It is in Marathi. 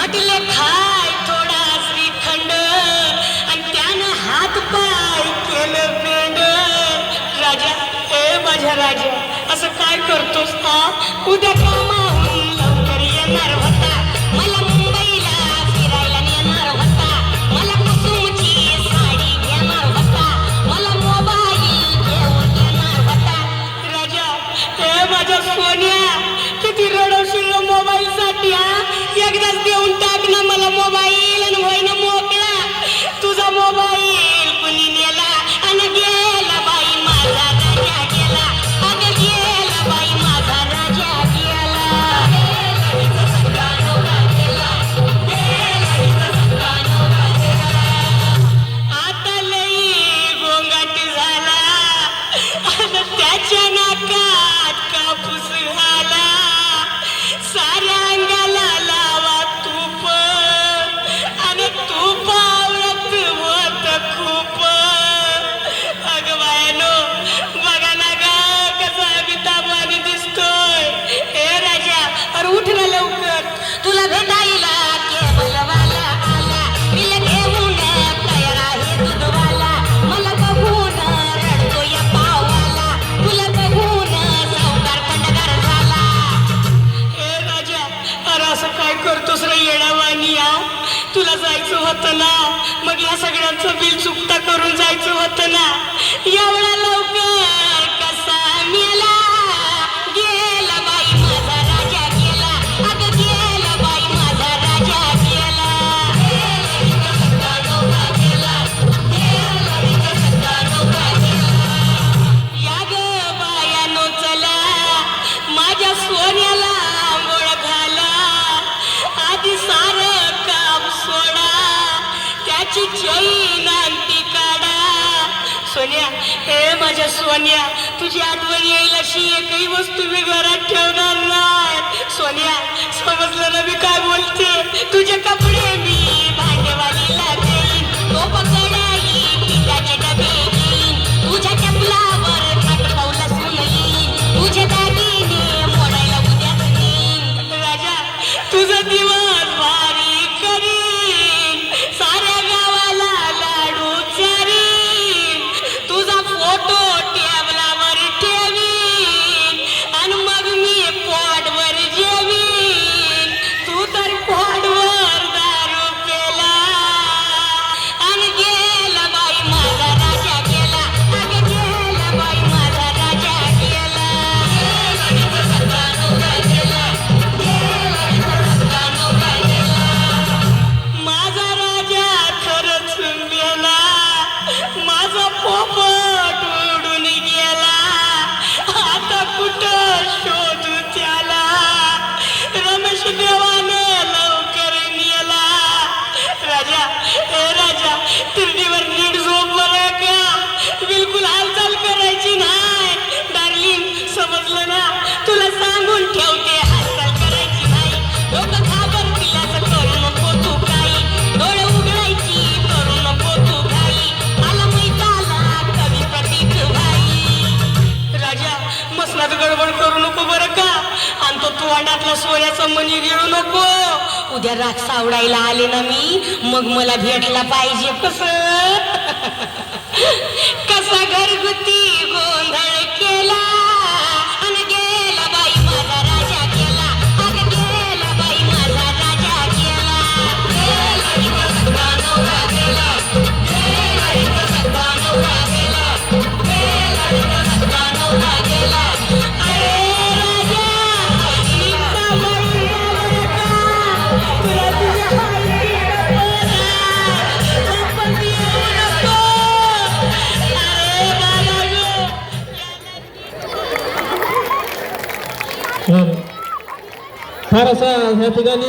म्हटले खाय थोडा श्रीखंड आणि त्यानं हात पाय केलं पेंड. राजा ए माझ्या राजा असं काय करतोस हा? उद्या कामाहून लवकर येणार होता, मला मुंबईला फिरायला नेणार होता, मला कुसुमची साडी घेणार होता, मला मोबाईल घेऊन देणार होता. राजा ए माझ्या सोन्या किती रडवशील मोबाईल साठी हा? एकदाच देऊन टाक ना मला मोबाईल आणि होय ना मोकळा. तुझा मोबाईल कुणी नेला आणि गेला बाई माझा राजा गेला, अगं गेला बाई माझा राजा गेला. आता लई गोंगाट झाला आणि त्याच्या नाकात कापूस घाला, साऱ्या अंगाला लावा तूप आणि तूप आवडत होत खूप. अगं बायानो बघा ना ग कसा बिताबाने दिसतोय. ए राजा अरे उठ ना लवकर, तुला भेटायला केबलवाला आला, बिल घेऊन तयार आहे दूधवाला, मला बघून रडतोय पाववाला, तुला बघून सावकार खंडगार झाला. ए राजा अरे असं काय करतोस रे येडावानी हा? तुला जायचं होतं ना, मग या सगळ्यांचं बिल चुकता करून जायचं होतं ना. एवढा लवकर कसा मेला? गेला बाई माझा राजा गेला, अगं गेला बाई माझा राजा गेला. या ग बायानो चला माझ्या सोन्याला आंघोळ घाला, आधी सारं काम सोडा, त्याची चैन अंती काढा. सोन्या हे माझ्या सोन्या तुझी आठवण येईल अशी एकही वस्तू मी घरात ठेवणार नाही. सोन्या समजलं ना मी काय बोलते? तुझे कपडे मी भांडेवालीला देईन, तो पकडाई पिठाचे डबे घेईन, तुझ्या चपलावर खाट पाऊल येईन, तुझे दागिने मोडायला उद्याच नेईन. राजा तुझा दिवस भारी करीन, साऱ्या गावाला लाडू चारीन, तुझा फोटो टेबलावर ठेवीन आणि मग मी पोटवर जेवीन. तू तर पोटवर दारू पेला आणि गेला बाई माझा राजा गेला, अगं गेला बाई माझा राजा गेला. माझा राजा खरंच गेला, माझा पोपट उडून गेला, आता कुठं शोधू त्याला? रमेश देवानं लवकर नेला. राजा ए राजा तिरडीवर नीट झोप बरं का, बिलकुल हालचाल करायची नाही. डार्लिंग समजलं ना, तुला सांगून ठेवते हालचाल करायची नाही. डोकं घाबरतील असं करू नको तू काही, डोळे उघडायची करू नको तू काही, मला माहित आला कवी प्रतीक भाई. राजा मसनात गडबड करू नको बरं का, आणि तो तोंडातला सोन्याचा मणी गिळू नको. उद्या राख सावडायला आले ना मी, मग मला भेटला पाहिजे. कसा घरगुती गोंधळ केला आणि गेला बाई माझा राजा गेला, अगं गेला बाई माझा राजा गेला. फार असा ह्या ठिकाणी